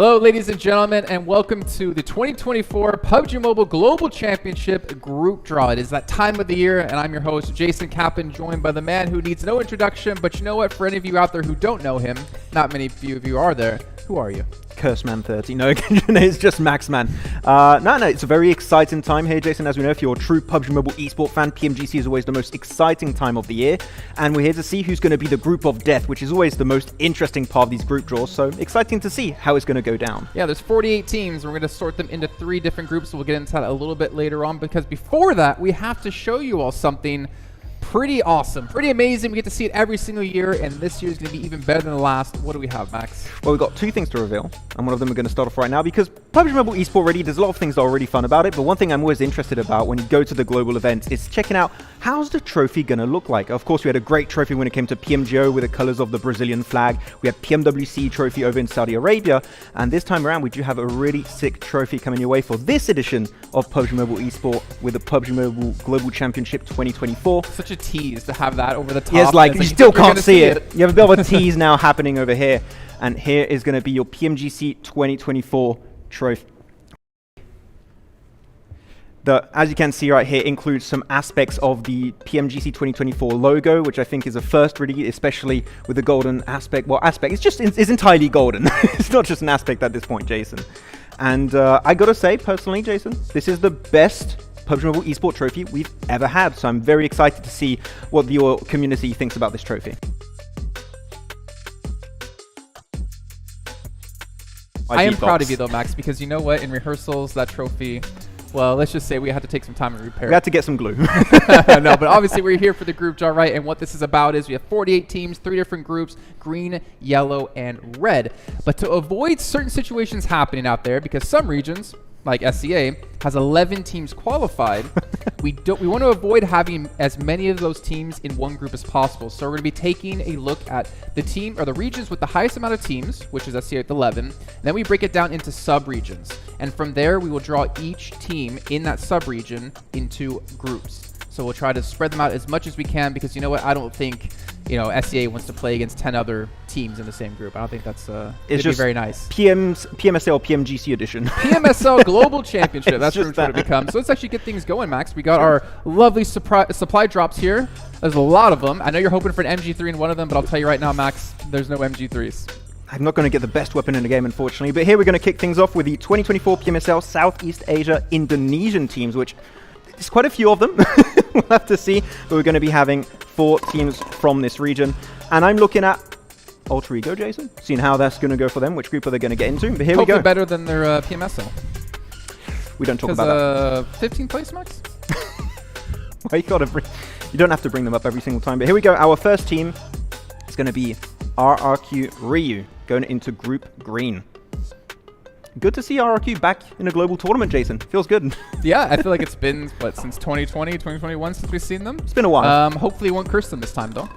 Hello, ladies and gentlemen, and welcome to the 2024 PUBG Mobile Global Championship Group Draw. It is that time of the year, and I'm your host, Jason Kappen, joined by the man who needs no introduction. But you know what? For any of you out there who don't know him, not many of you are there. Who are you? Curseman30. No, it's just Maxman. No, it's a very exciting time here, Jason. As we know, if you're a true PUBG Mobile Esports fan, PMGC is always the most exciting time of the year. And we're here to see who's going to be the group of death, which is always the most interesting part of these group draws. So exciting to see how it's going to go down. Yeah, there's 48 teams. We're going to sort them into 3 different groups. So we'll get into that a little bit later on, because before that, we have to show you all something pretty awesome, pretty amazing. We get to see it every single year, and this year is going to be even better than the last. What do we have, Max? Well, we've got 2 things to reveal, and one of them we're going to start off right now, because PUBG Mobile Esports already, there's a lot of things that are already fun about it, but one thing I'm always interested about when you go to the global events is checking out how's the trophy going to look like. Of course, we had a great trophy when it came to PMGO with the colors of the Brazilian flag. We had PMWC trophy over in Saudi Arabia, and this time around we do have a really sick trophy coming your way for this edition of PUBG Mobile Esports with the PUBG Mobile Global Championship 2024. Such a tease to have that over the top. Yes, like you still can't see it. You have a bit of a tease now happening over here, and here is going to be your PMGC 2024 trophy. As you can see right here, includes some aspects of the PMGC 2024 logo, which I think is a first really, especially with the golden aspect. Well, aspect, it's entirely golden. It's not just an aspect at this point, Jason. And I gotta say, personally, Jason, this is the best PUBG Mobile Esports trophy we've ever had. So I'm very excited to see what your community thinks about this trophy. I am proud of you though, Max, because you know what? In rehearsals, that trophy, well, let's just say we had to take some time and repair it. We had to get some glue. No, but obviously we're here for the group draw, right? And what this is about is we have 48 teams, 3 different groups, green, yellow, and red. But to avoid certain situations happening out there, because some regions, like SCA, has 11 teams qualified, we want to avoid having as many of those teams in one group as possible. So we're going to be taking a look at the team or the regions with the highest amount of teams, which is SCA with 11. And then we break it down into sub-regions. And from there, we will draw each team in that sub-region into groups. So we'll try to spread them out as much as we can, because you know what? I don't think, you know, SCA wants to play against 10 other teams in the same group. I don't think that's it's just very nice. PMSL PMGC edition. PMSL Global Championship. That's what we're trying to become. So let's actually get things going, Max. We got our lovely supply drops here. There's a lot of them. I know you're hoping for an MG3 in one of them, but I'll tell you right now, Max, there's no MG3s. I'm not going to get the best weapon in the game, unfortunately. But here we're going to kick things off with the 2024 PMSL Southeast Asia Indonesian teams, which there's quite a few of them. We'll have to see. But we're going to be having 4 teams from this region. And I'm looking at Alter Ego, Jason, seeing how that's going to go for them. Which group are they going to get into? But here we go. Hopefully better than their PMSL. We don't talk about that. 15th place, Max? Well, you don't have to bring them up every single time. But here we go. Our first team is going to be RRQ Ryu going into Group Green. Good to see RRQ back in a global tournament, Jason. Feels good. Yeah, I feel like it's been, what, since 2020, 2021 since we've seen them? It's been a while. Hopefully you won't curse them this time, though.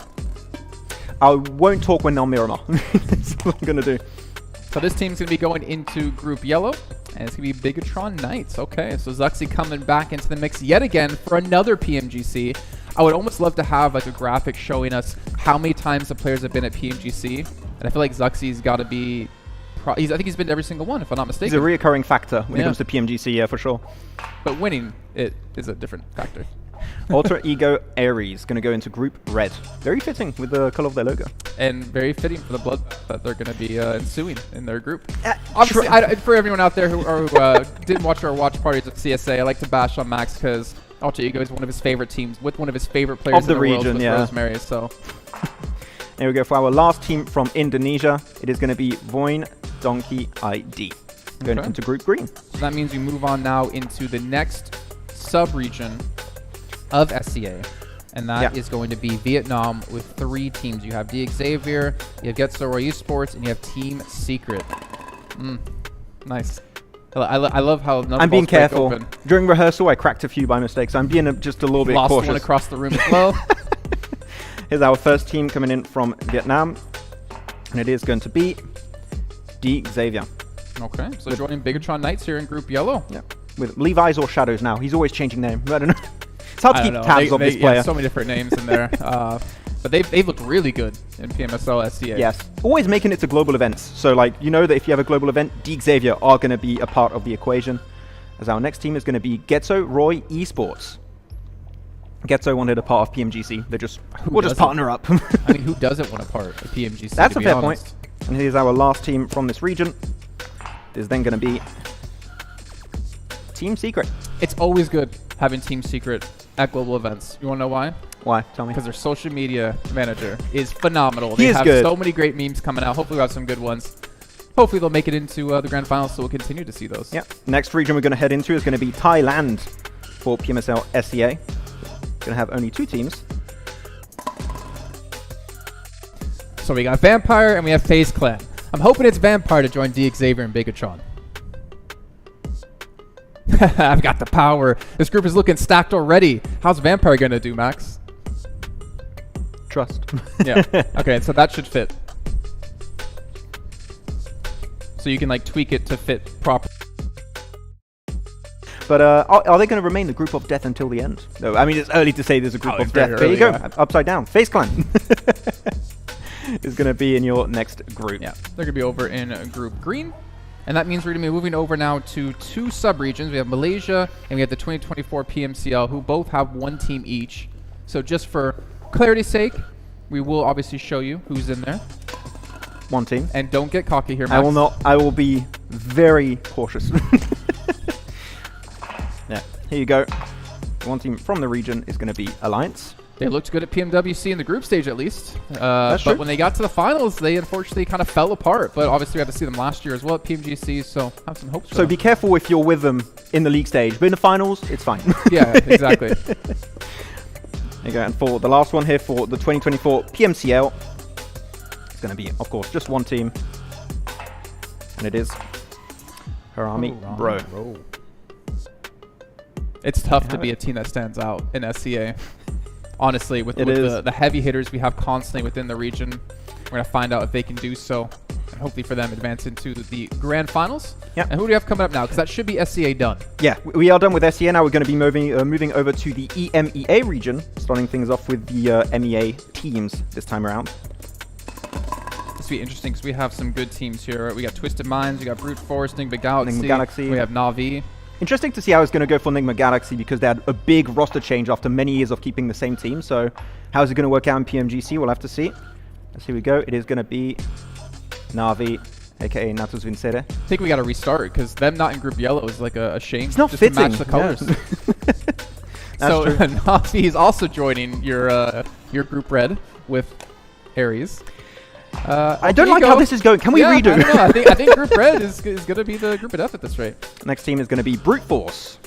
I won't talk when they're Miramar. That's what I'm going to do. So this team's going to be going into Group Yellow, and it's going to be Bigatron Knights. Okay, so Zuxi coming back into the mix yet again for another PMGC. I would almost love to have like a graphic showing us how many times the players have been at PMGC. And I feel like Zuxi's got to be... I think he's been to every single one, if I'm not mistaken. He's a reoccurring factor when it comes to PMGC, yeah, for sure. But winning it is a different factor. Alter Ego Ares going to go into Group Red. Very fitting with the color of their logo. And very fitting for the blood that they're going to be ensuing in their group. Obviously, for everyone out there who didn't watch our watch parties at CSA, I like to bash on Max because Alter Ego is one of his favorite teams with one of his favorite players of the region, yeah. Rosemary, so. Here we go for our last team from Indonesia. It is going to be Voin Donkey ID going into Group Green. So that means we move on now into the next sub-region of SCA, and that is going to be Vietnam with 3 teams. You have D Xavier, you have Get Sora Esports, and you have Team Secret. Nice. I love how I'm being careful. Open. During rehearsal, I cracked a few by mistake, so I'm being just a little bit cautious. Lost one across the room as well. Here's our first team coming in from Vietnam, and it is going to be D Xavier. Okay, so joining Bigatron Knights here in Group Yellow. Yeah, with Levi's or Shadows now. He's always changing name. I don't know. It's hard to keep tabs of this player. Yeah, so many different names in there. But they've looked really good in PMSL SCA. Yes. Always making it to global events. So, like, you know that if you have a global event, Xavier are going to be a part of the equation. As our next team is going to be Getzo Roy Esports. Getzo wanted a part of PMGC. We'll just partner up. I mean, who doesn't want a part of PMGC? That's a fair point. And here's our last team from this region. There's then going to be Team Secret. It's always good having Team Secret at global events. You want to know why? Why? Tell me. Because their social media manager is phenomenal. He they is have good. So many great memes coming out. Hopefully we'll have some good ones. Hopefully they'll make it into the Grand Finals, so we'll continue to see those. Yeah. Next region we're going to head into is going to be Thailand for PMSL SCA. Going to have only 2 teams. So we got Vampire and we have FaZe Clan. I'm hoping it's Vampire to join Xavier and Bigatron. I've got the power. This group is looking stacked already. How's Vampire going to do, Max? Trust. Yeah. Okay, so that should fit. So you can like tweak it to fit properly. But are they going to remain the group of death until the end? No, I mean, it's early to say there's a group of death. There you go. Yeah. Upside down. FaZe Clan is going to be in your next group. Yeah, they're going to be over in Group Green. And that means we're going to be moving over now to 2 sub-regions. We have Malaysia and we have the 2024 PMCL, who both have 1 team each. So just for clarity's sake, we will obviously show you who's in there. 1 team. And don't get cocky here, Max. I will not. I will be very cautious. Yeah, here you go. 1 team from the region is going to be Alliance. They looked good at PMWC in the group stage, at least. That's true. But when they got to the finals, they unfortunately kind of fell apart. But obviously, we had to see them last year as well at PMGC, so have some hopes for them. Be careful if you're with them in the league stage. But in the finals, it's fine. Yeah, exactly. There you go. And for the last one here for the 2024 PMCL, it's going to be, of course, just 1 team. And it is Harami Bro. It's tough to be a team that stands out in SCA. Honestly, with the heavy hitters we have constantly within the region, we're going to find out if they can do so. And hopefully for them, advance into the Grand Finals. Yep. And who do we have coming up now? Because that should be SCA done. Yeah, we are done with SCA. Now we're going to be moving over to the EMEA region, starting things off with the EMEA teams this time around. This will be interesting because we have some good teams here. We got Twisted Minds, we got Brute Force, Nigma Galaxy, we have Na'Vi. Interesting to see how it's going to go for Nigma Galaxy because they had a big roster change after many years of keeping the same team. So how is it going to work out in PMGC? We'll have to see. Here we go. It is going to be Na'Vi, aka Natus Vincere. I think we got to restart because them not in Group Yellow is like a shame. It's not just fitting. To match the colors. So Na'Vi is also joining your Group Red with Aries. I don't like how this is going. Can we redo? I don't know. I think Group Red is going to be the group of death at this rate. Next team is going to be Brute Force.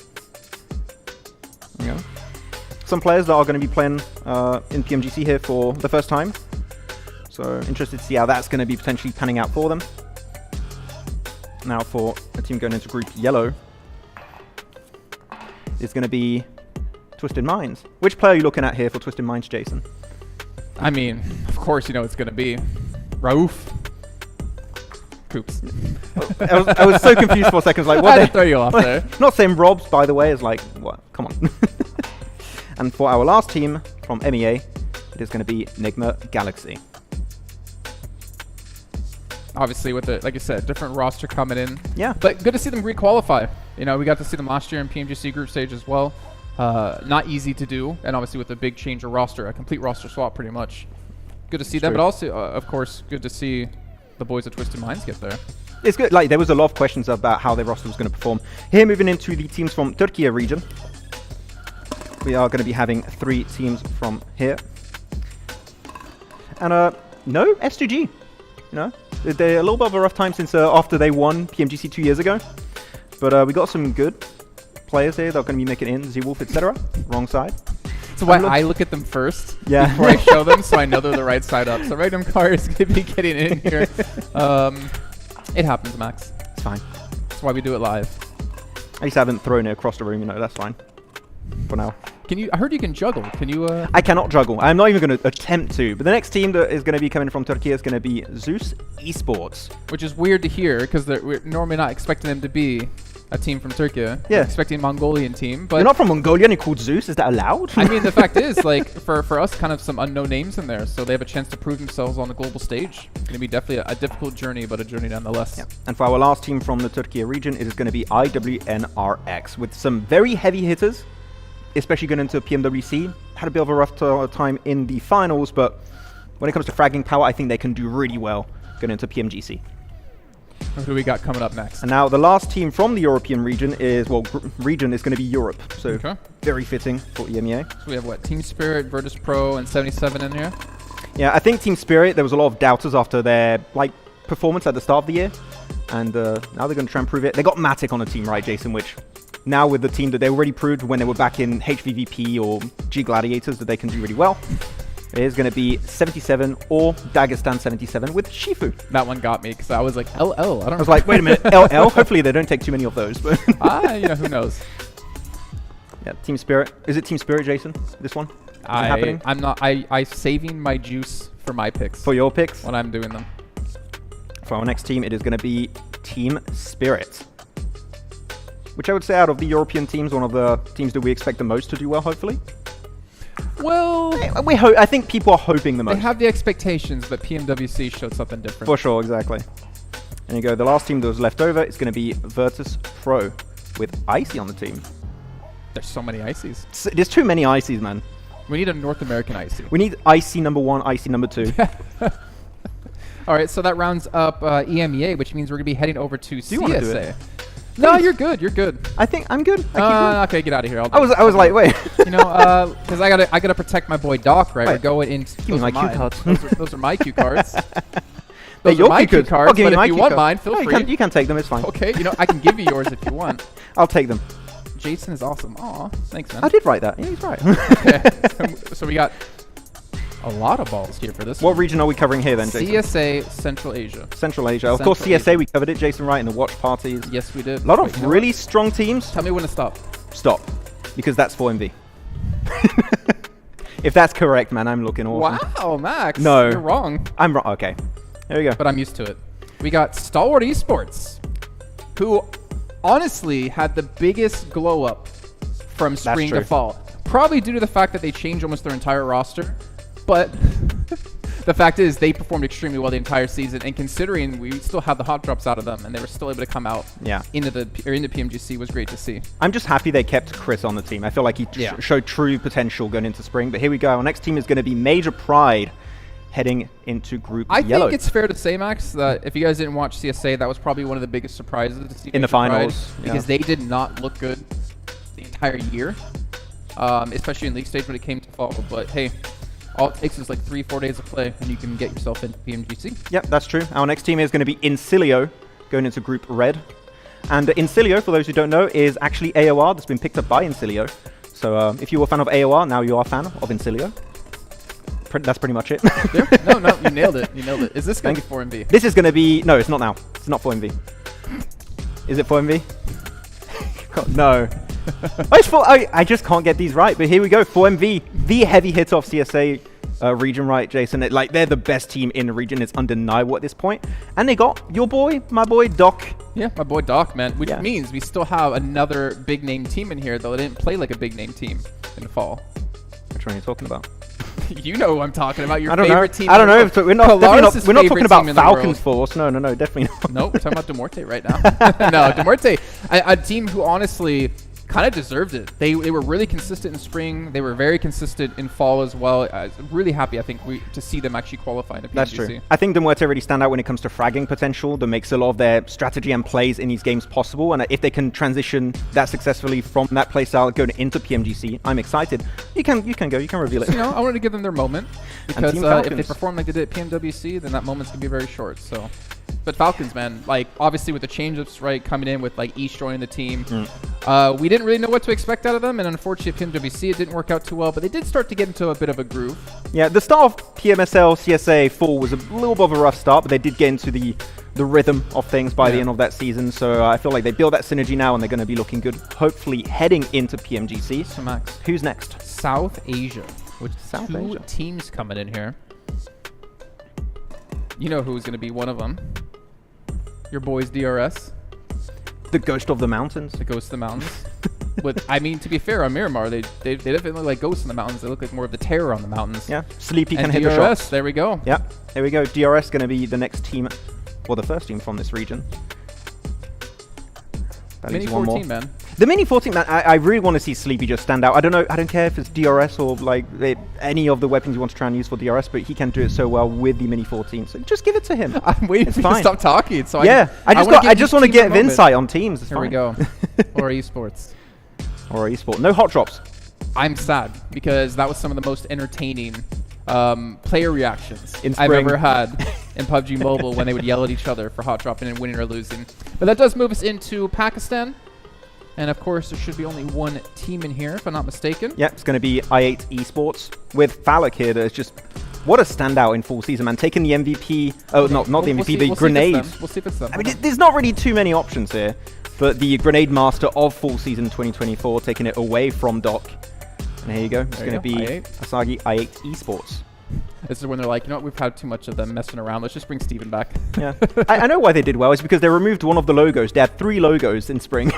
There you go. Some players that are going to be playing in PMGC here for the first time. So interested to see how that's going to be potentially panning out for them. Now for a team going into Group Yellow, it's going to be Twisted Minds. Which player are you looking at here for Twisted Minds, Jason? I mean, of course you know it's going to be Rauf. Coops. I was so confused for a second. Like, what? I had to throw you off there. Not saying Robs, by the way, is like, what? Come on. And for our last team from MEA, it is going to be Nigma Galaxy. Obviously, with the, like you said, different roster coming in. Yeah. But good to see them requalify. You know, we got to see them last year in PMGC Group Stage as well. Not easy to do, and obviously with a big change of roster, a complete roster swap pretty much. Good to see them, but also, of course, good to see the boys at Twisted Minds get there. It's good. Like, there was a lot of questions about how their roster was going to perform. Here, moving into the teams from Turkey region, we are going to be having 3 teams from here. And no S2G. You know, they're a little bit of a rough time since after they won PMGC 2 years ago. But we got some good players here that are going to be making it in. Z-Wolf, etc. Wrong side. So why I look at them first before I show them, so I know they're the right side up. So Random Car is going to be getting in here. It happens, Max. It's fine. That's why we do it live. At least I haven't thrown it across the room, you know, that's fine. For now. Can you? I heard you can juggle. Can you? I cannot juggle. I'm not even going to attempt to. But the next team that is going to be coming from Turkey is going to be Zeus Esports. Which is weird to hear, because we're normally not expecting them to be a team from Turkey. Yeah. Expecting a Mongolian team, but You're not from Mongolia and you're called Zeus. Is that allowed? I mean, the fact is, like, for us, kind of some unknown names in there, so they have a chance to prove themselves on the global stage. Going to be definitely a difficult journey, but a journey nonetheless. Yeah. And for our last team from the Turkey region, it is going to be IWNRX with some very heavy hitters, especially going into PMWC. Had a bit of a rough time in the finals, but when it comes to fragging power, I think they can do really well going into PMGC. Who do we got coming up next? And now the last team from the European region is, well, region is going to be Europe. So very fitting for EMEA. So we have what? Team Spirit, Virtus Pro, and 77 in here? Yeah, I think Team Spirit, there was a lot of doubters after their performance at the start of the year. And now they're going to try and prove it. They got Matic on the team, right, Jason? Which now with the team that they already proved when they were back in HVVP or G Gladiators that they can do really well. It is going to be 77 or Dagestan 77 with Shifu. That one got me because I was like, LL. I was like, wait a minute, LL? Hopefully they don't take too many of those. But who knows? Yeah, Team Spirit. Is it Team Spirit, Jason? This one? Happening? I'm not. I saving my juice for my picks. For your picks? When I'm doing them. For our next team, it is going to be Team Spirit. Which I would say out of the European teams, one of the teams that we expect the most to do well, hopefully. Well, I think people are hoping the most. They have the expectations, but PMWC showed something different. For sure, exactly. And you go, the last team that was left over is going to be Virtus Pro with Icy on the team. There's so many Icies. There's too many Icies, man. We need a North American Icy. We need Icy number 1, Icy number 2. All right, so that rounds up EMEA, which means we're going to be heading over to CSA. You want to do it? No, you're good. You're good. I think I'm good. Okay, get out of here. I was like, wait. You know, because I gotta protect my boy Doc, right? We're going in. Give me my cue cards. Those are my cue cards. Those are my cue cards. But if you want mine, feel free. You can take them. It's fine. Okay, you know, I can give you yours if you want. I'll take them. Jason is awesome. Aw, thanks, man. I did write that. Yeah, he's right. Okay. So we got a lot of balls here for this. What region are we covering here then, Jason? CSA Central Asia. Central Asia. Of course, CSA, we covered it, Jason, right, in the watch parties. Yes, we did. A lot of really strong teams. Tell me when to stop. Stop. Because that's 4MV. If that's correct, man, I'm looking awesome. Wow, Max. No. You're wrong. I'm wrong. Okay. There we go. But I'm used to it. We got Stalwart Esports, who honestly had the biggest glow up from spring to fall. Probably due to the fact that they changed almost their entire roster. But the fact is, they performed extremely well the entire season, and considering we still have the hot drops out of them, and they were still able to come out into PMGC, was great to see. I'm just happy they kept Chris on the team. I feel like he showed true potential going into spring. But here we go. Our next team is going to be Major Pride, heading into Group Yellow. I think it's fair to say, Max, that if you guys didn't watch CSA, that was probably one of the biggest surprises to see in the finals, because they did not look good the entire year, especially in League Stage when it came to fall. But hey. All it takes is like 3-4 days of play, and you can get yourself into PMGC. Yep, that's true. Our next team is going to be Incilio, going into Group Red. And Incilio, for those who don't know, is actually AOR that's been picked up by Incilio. So if you were a fan of AOR, now you are a fan of Incilio. That's pretty much it. No, you nailed it. You nailed it. Is this going to be 4MV? This is going to be... No, it's not now. It's not 4MV. Is it 4MV? No. I just can't get these right, but here we go. 4MV, the heavy hit of CSA region, right, Jason? They're the best team in the region. It's undeniable at this point. And they got your boy, my boy, Doc. Yeah, my boy Doc, man. Which means we still have another big name team in here, though they didn't play like a big name team in the fall. Which one are you talking about? You know who I'm talking about. Your favorite team. I don't know. We're not talking about Falcons Force. No, definitely not. Nope, we're talking about Demorte right now. No, Demorte, a team who honestly kind of deserved it. They were really consistent in spring. They were very consistent in fall as well. Really happy, I think, to see them actually qualify in the PMGC. That's true. I think Demorte really stand out when it comes to fragging potential. That makes a lot of their strategy and plays in these games possible. And if they can transition that successfully from that play style going into PMGC, I'm excited. You can reveal it. So, I wanted to give them their moment because if they perform like they did at PMWC, then that moment's gonna be very short. So. But Falcons, man, obviously with the change-ups, right, coming in with East joining the team, we didn't really know what to expect out of them, and unfortunately at PMWC it didn't work out too well, but they did start to get into a bit of a groove. Yeah, the start of PMSL CSA 4 was a little bit of a rough start, but they did get into the rhythm of things by the end of that season, so I feel like they build that synergy now, and they're going to be looking good, hopefully heading into PMGC. So Max, who's next? South Asia, which two teams coming in here. You know who's going to be one of them. Your boys DRS. The Ghost of the Mountains. The Ghost of the Mountains. I mean, to be fair, on Miramar, they definitely look like ghosts in the mountains. They look like more of the terror on the mountains. Yeah, Sleepy can and hit DRS, the shots. There we go. Yeah, there we go. DRS going to be the next team, well, the first team from this region. Mini 14, man. The Mini 14, man, I really want to see Sleepy just stand out. I don't know, I don't care if it's DRS or like any of the weapons you want to try and use for DRS, but he can do it so well with the Mini 14. So just give it to him. I'm waiting for you to stop talking. So yeah, I just want to get insight on teams. It's Here we go. Or esports. Or esports. No hot drops. I'm sad because that was some of the most entertaining player reactions I've ever had in PUBG Mobile when they would yell at each other for hot dropping and winning or losing. But that does move us into Pakistan. And of course, there should be only one team in here, if I'm not mistaken. Yeah, it's going to be I8 Esports with Falak here. That's just what a standout in full season, man. Taking the MVP. Oh, not the MVP, the grenade. We'll see if it's them. I mean, there's not really too many options here, but the grenade master of full season 2024, taking it away from Doc. And here you go. It's going to be Asagi I8 Esports. This is when they're like, you know what, we've had too much of them messing around. Let's just bring Steven back. Yeah, I know why they did well. It's because they removed one of the logos. They had 3 logos in spring.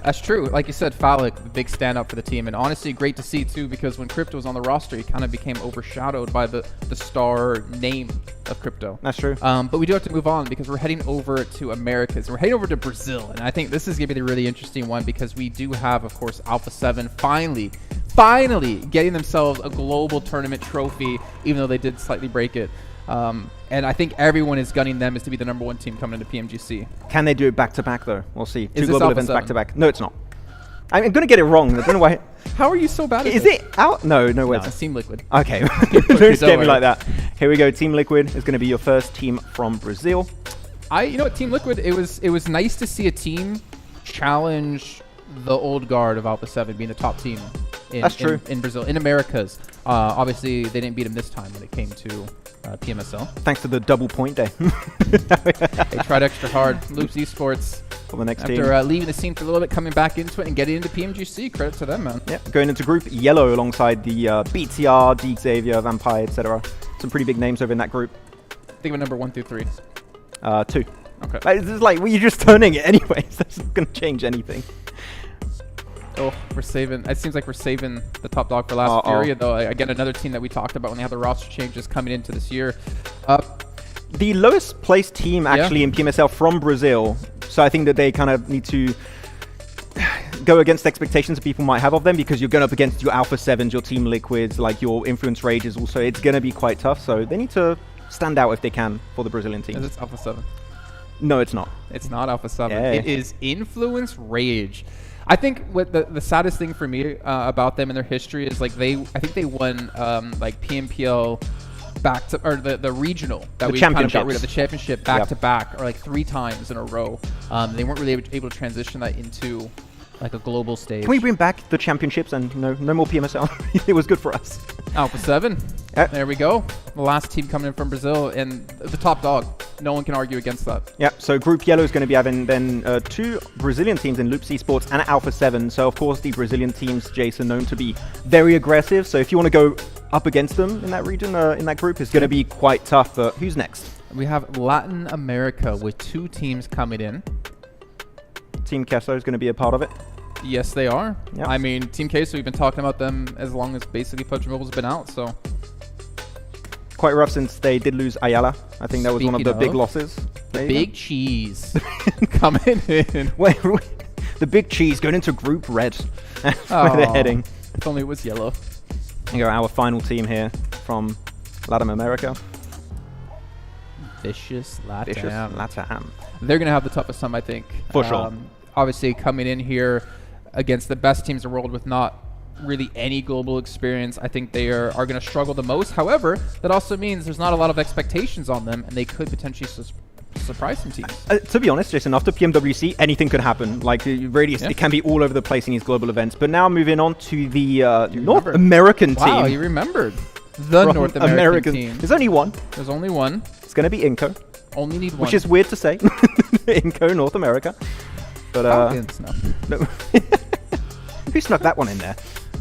That's true. Like you said, Falak, the big stand-up for the team. And honestly, great to see, too, because when Crypto was on the roster, he kind of became overshadowed by the star name of Crypto. That's true. But we do have to move on because we're heading over to Americas. We're heading over to Brazil. And I think this is going to be the really interesting one because we do have, of course, Alpha 7 finally getting themselves a global tournament trophy, even though they did slightly break it. And I think everyone is gunning them as to be the #1 team coming into PMGC. Can they do it back-to-back, though? We'll see. Is 2 global events back-to-back. No, it's not. I'm going to get it wrong. I don't know why. How are you so bad at Is it out? No way. It's Team Liquid. Okay. Don't scare me like that. Here we go. Team Liquid is going to be your first team from Brazil. You know what, Team Liquid, it was nice to see a team challenge the old guard of Alpha 7 being the top team in Brazil, in Americas. Obviously, they didn't beat him this time when it came to PMSL. Thanks to the double point day. They tried extra hard. Loops Esports for the next team. After leaving the scene for a little bit, coming back into it and getting into PMGC. Credit to them, man. Yeah, going into Group Yellow alongside the BTR, D Xavier, Vampire, etc. Some pretty big names over in that group. Think of number 1 through 3. 2. Okay. This is like, well, you're just turning it anyways. That's not going to change anything. Oh, we're saving. It seems like we're saving the top dog for last period, though. Again, another team that we talked about when they had the roster changes coming into this year. The lowest placed team actually in PMSL from Brazil. So I think that they kind of need to go against expectations that people might have of them because you're going up against your Alpha 7s, your Team Liquids, like your Influence Rages also. It's going to be quite tough. So they need to stand out if they can for the Brazilian team. Is it Alpha 7? No, it's not. It's not Alpha 7. Yeah. It is Influence Rage. I think what the saddest thing for me about them and their history is like I think they won like PMPL back to, or the regional that we kind of got rid of, the championship back to back, or like 3 times in a row. They weren't really able to transition that into like a global stage. Can we bring back the championships and no more PMSL? It was good for us. Alpha 7. There we go. The last team coming in from Brazil and the top dog. No one can argue against that. Yeah, so Group Yellow is going to be having then 2 Brazilian teams in Loops Esports and Alpha 7. So, of course, the Brazilian teams, Jason, known to be very aggressive. So if you want to go up against them in that region, in that group, it's going to be quite tough. But who's next? We have Latin America with 2 teams coming in. Team Queso is going to be a part of it. Yes, they are. Yep. I mean, Team Queso, we've been talking about them as long as basically PUBG Mobile's been out, so. Quite rough since they did lose Ayala. I think that was one of the big losses. The big cheese coming in. Wait, the big cheese going into Group Red. That's where they're heading. If only it was yellow. Here you go, our final team here from Latin America. Vicious Latam. They're going to have the toughest time, I think. For sure. Obviously, coming in here against the best teams in the world with not really any global experience, I think they are going to struggle the most. However, that also means there's not a lot of expectations on them, and they could potentially surprise some teams. To be honest, Jason, after PMWC, anything could happen. Like, really, it can be all over the place in these global events. But now moving on to the North American team. Wow, you remembered. The North American team. There's only one. There's only one. It's going to be Inco. Only need one. Which is weird to say. Inco, North America. But, no. Who snuck that one in there?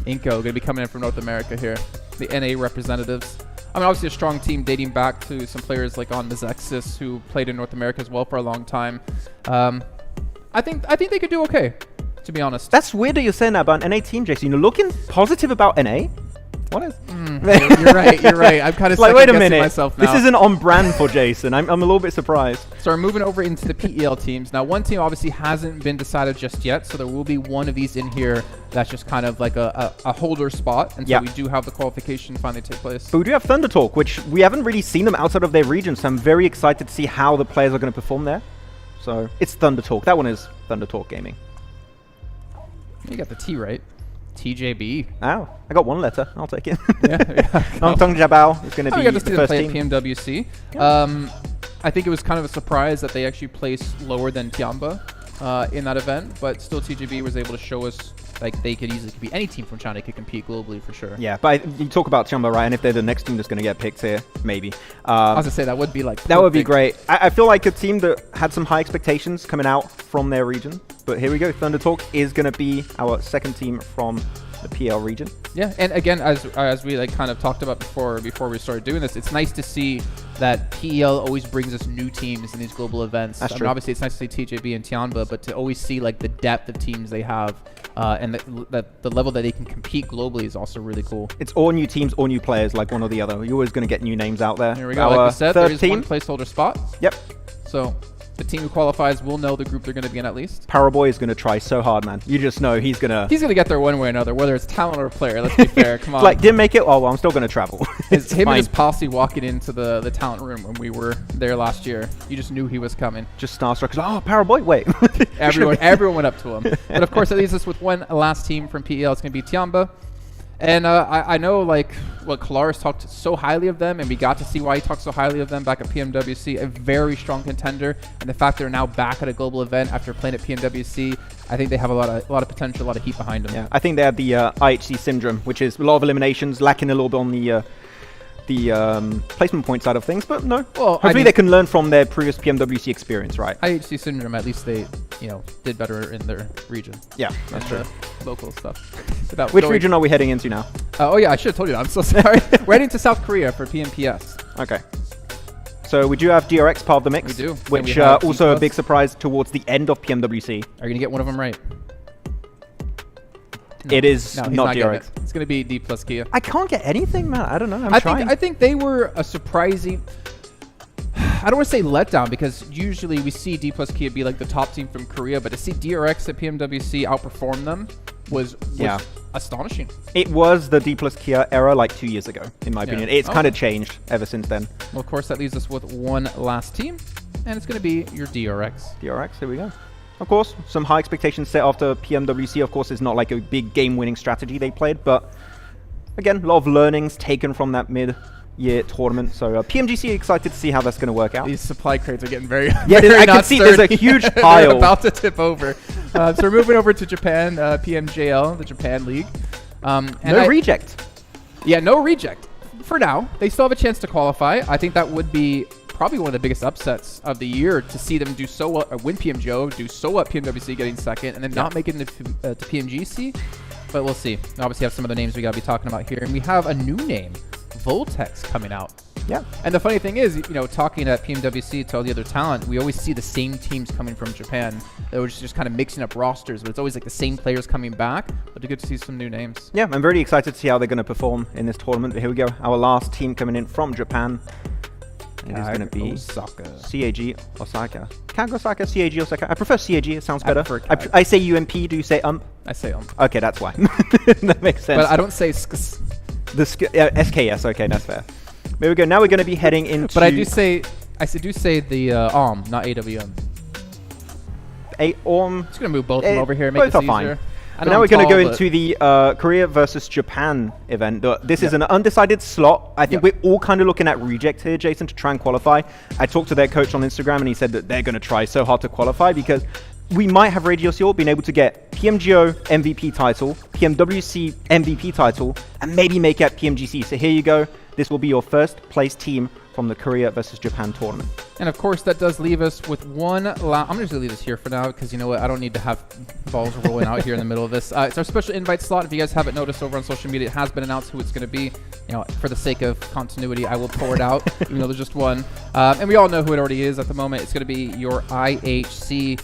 Inco going to be coming in from North America here. The NA representatives. I mean, obviously a strong team dating back to some players like on Mizexis who played in North America as well for a long time. I think they could do okay, to be honest. That's weird that you're saying that about an NA team, Jason. You're looking positive about NA? What is? You're right. I'm kind of like, wait a minute. Myself now. This isn't on brand for Jason. I'm a little bit surprised. So we're moving over into the PEL teams. Now, one team obviously hasn't been decided just yet, so there will be one of these in here that's just kind of like a holder spot until we do have the qualification finally take place. But we do have Thunder Talk, which we haven't really seen them outside of their region, so I'm very excited to see how the players are going to perform there. So it's Thunder Talk. That one is Thunder Talk Gaming. You got the T right. TJB. Oh, I got one letter. I'll take it. Yeah. Nongtong Jabao is going to be got to the see them first play team. at PMWC. Yeah. I think it was kind of a surprise that they actually placed lower than Tiamba in that event, but still TJB was able to show us like they could easily be any team from China could compete globally for sure. Yeah, but you talk about Tiamba, right? And if they're the next team that's going to get picked here, maybe. I was going to say, that would be like... That would be great. I feel like a team that had some high expectations coming out from their region. But here we go. Thunder Talk is going to be our second team from the PL region. Yeah, and again, as we like kind of talked about before we started doing this, it's nice to see that PEL always brings us new teams in these global events. That's true. Obviously, it's nice to see TJB and Tianba, but to always see like the depth of teams they have and the level that they can compete globally is also really cool. It's all new teams, all new players, like one or the other. You're always going to get new names out there. Here we go. Like we said, there is one placeholder spot. Yep. So the team who qualifies will know the group they're going to be in at least. Paraboy is going to try so hard, man. You just know he's going to get there one way or another, whether it's talent or player. Let's be fair. Come on. Like, didn't make it? Oh, well, I'm still going to travel. Him and his posse walking into the talent room when we were there last year. You just knew he was coming. Just starstruck. Oh, Paraboy, wait. everyone went up to him. But of course, that leaves us with one last team from PEL. It's going to be Tiamba. And I know, like, Kalaris talked so highly of them, and we got to see why he talked so highly of them back at PMWC, a very strong contender. And the fact they're now back at a global event after playing at PMWC, I think they have a lot of potential, a lot of heat behind them. Yeah, I think they have the IHC syndrome, which is a lot of eliminations, lacking a little bit on the placement point side of things, but no. Well, hopefully they can learn from their previous PMWC experience, right? IHC syndrome, at least they, did better in their region. Yeah, that's true. Local stuff. Which region are we heading into now? Oh yeah, I should have told you that. I'm so sorry. We're heading to South Korea for PMPS. Okay. So we do have DRX part of the mix. We do. Which also a big surprise towards the end of PMWC. Are you going to get one of them right? No. It is not DRX. It's going to be D plus Kia. I can't get anything, man. I don't know. I'm trying. I think they were a surprising... I don't want to say letdown, because usually we see D plus Kia be like the top team from Korea, but to see DRX at PMWC outperform them was astonishing. It was the D plus Kia era like 2 years ago, in my opinion. It's kind of changed ever since then. Well, of course, that leaves us with one last team, and it's going to be your DRX. DRX, here we go. Of course, some high expectations set after PMWC. Of course, it's not like a big game-winning strategy they played, but again, a lot of learnings taken from that mid-year tournament. So PMGC excited to see how that's going to work out. These supply crates are getting very, I can see there's a huge pile. They're about to tip over. So we're moving over to Japan, PMJL, the Japan League. No reject. Yeah, no reject. For now, they still have a chance to qualify. I think that would be probably one of the biggest upsets of the year to see them do so well, win PMGO, do so well at PMWC getting second, and then not make it into to PMGC. But we'll see. Obviously, have some of the names we got to be talking about here. And we have a new name, Voltex, coming out. Yeah. And the funny thing is, talking at PMWC to all the other talent, we always see the same teams coming from Japan. They were just kind of mixing up rosters, but it's always like the same players coming back. But it's good to see some new names. Yeah, I'm very excited to see how they're going to perform in this tournament. But here we go. Our last team coming in from Japan. It is going to be Osaka. CAG Osaka. CAG Osaka, CAG Osaka. I prefer CAG. It sounds better. I say UMP. Do you say ump? I say ump. Okay, that's why. That makes sense. But I don't say sks. SKS. Okay, that's fair. There we go. Now we're going to be heading into... But I do say the AWM, not AWM. It's going to move both of them over here and make both this fine. easier. But now we're going to go into the Korea versus Japan event. This is an undecided slot. I think we're all kind of looking at reject here, Jason, to try and qualify. I talked to their coach on Instagram, and he said that they're going to try so hard to qualify because we might have Radio Seal being able to get PMGO MVP title, PMWC MVP title, and maybe make it PMGC. So here you go. This will be your first place team from the Korea versus Japan tournament. And of course, that does leave us with one I'm just going to leave this here for now because you know what? I don't need to have balls rolling out here in the middle of this. It's our special invite slot. If you guys haven't noticed over on social media, it has been announced who it's going to be. For the sake of continuity, I will pour it out, even though there's just one. And we all know who it already is at the moment. It's going to be your IHC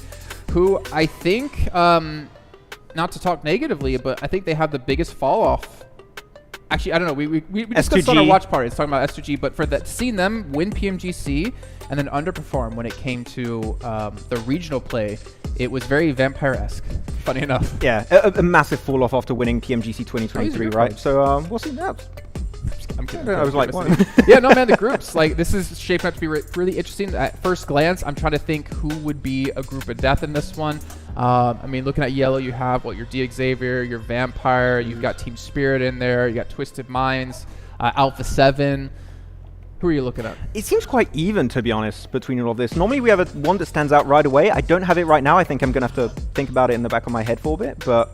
who I think, not to talk negatively, but I think they have the biggest fall off. Actually, I don't know. We discussed on our watch party. It's talking about S2G, but for that, seeing them win PMGC and then underperform when it came to the regional play, it was very Vampire-esque. Funny enough. Yeah, a massive fall off after winning PMGC 2023, right? So we'll see that. I'm kidding. I was like, what? Yeah, no, man, the groups, like, this is shaping up to be really interesting. At first glance, I'm trying to think who would be a group of death in this one. I mean, looking at yellow, you have, your D-Xavier, your Vampire, you've got Team Spirit in there, you got Twisted Minds, Alpha 7. Who are you looking at? It seems quite even, to be honest, between all of this. Normally, we have one that stands out right away. I don't have it right now. I think I'm going to have to think about it in the back of my head for a bit, but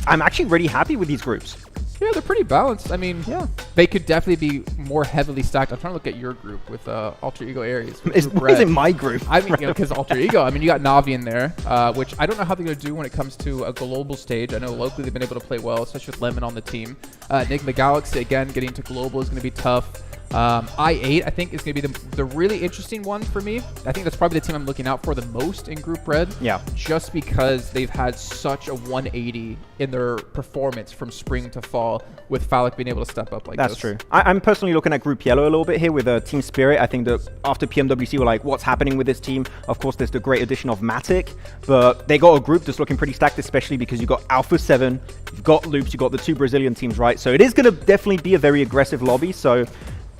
I'm actually really happy with these groups. Yeah, they're pretty balanced. I mean, yeah, they could definitely be more heavily stacked. I'm trying to look at your group with Alter Ego Aries. Isn't my group? I mean, because Alter Ego. I mean, you got Navi in there, which I don't know how they're going to do when it comes to a global stage. I know locally they've been able to play well, especially with Lemon on the team. Enigma Galaxy, again, getting to global is going to be tough. I8, I think, is going to be the really interesting one for me. I think that's probably the team I'm looking out for the most in Group Red. Yeah. Just because they've had such a 180 in their performance from spring to fall, with Phallic being able to step up like this. That's true. I'm personally looking at Group Yellow a little bit here with Team Spirit. I think that after PMWC, we're like, what's happening with this team? Of course, there's the great addition of Matic, but they got a group that's looking pretty stacked, especially because you've got Alpha 7, you've got Loops, you've got the two Brazilian teams, right? So it is going to definitely be a very aggressive lobby. So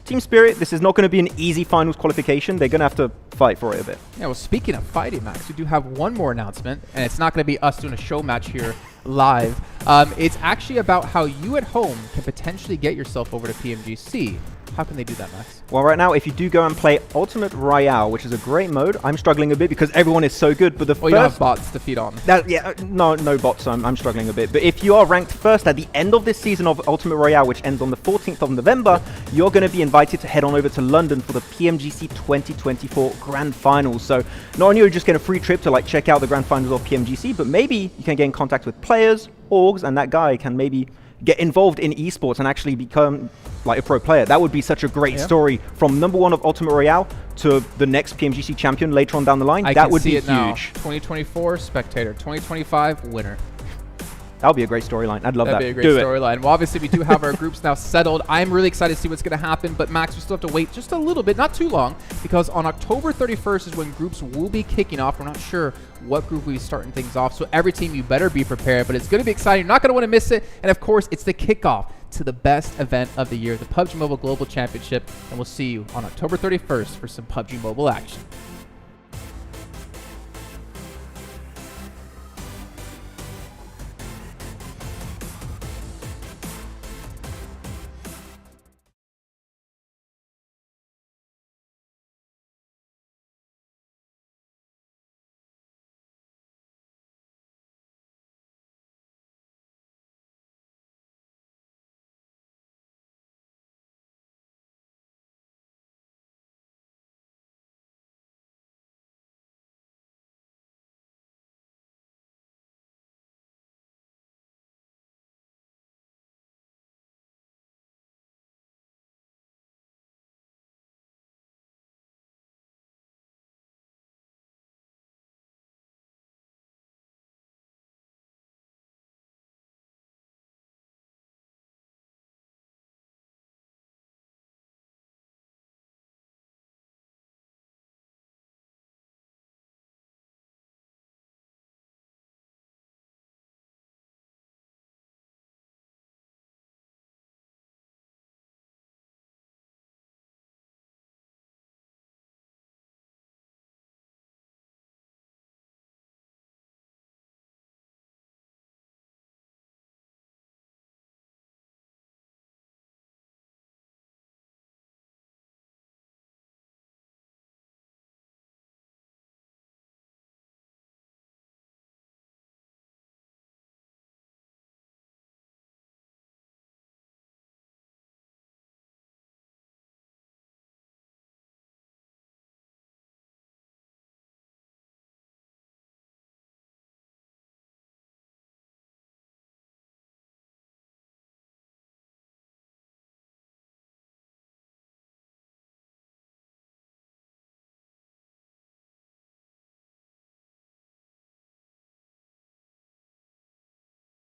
Team Spirit, this is not going to be an easy finals qualification. They're going to have to fight for it a bit. Yeah, well, speaking of fighting, Max, we do have one more announcement, and it's not going to be us doing a show match here live. It's actually about how you at home can potentially get yourself over to PMGC. How can they do that, Max? Well, right now, if you do go and play Ultimate Royale, which is a great mode, I'm struggling a bit because everyone is so good. But the you don't have bots to feed on. Yeah, no bots, so I'm struggling a bit. But if you are ranked first at the end of this season of Ultimate Royale, which ends on the 14th of November, you're going to be invited to head on over to London for the PMGC 2024 Grand Finals. So not only are you just getting a free trip to check out the Grand Finals of PMGC, but maybe you can get in contact with players, orgs, and that guy can maybe get involved in esports and actually become a pro player. That would be such a great story from #1 of Ultimate Royale to the next PMGC champion later on down the line. That would be huge. Now. 2024 spectator, 2025 winner. That would be a great storyline. I'd love that. That'd be a great storyline. Well, obviously, we do have our groups now settled. I'm really excited to see what's going to happen. But, Max, we still have to wait just a little bit, not too long, because on October 31st is when groups will be kicking off. We're not sure what group will be starting things off. So every team, you better be prepared. But it's going to be exciting. You're not going to want to miss it. And, of course, it's the kickoff to the best event of the year, the PUBG Mobile Global Championship. And we'll see you on October 31st for some PUBG Mobile action.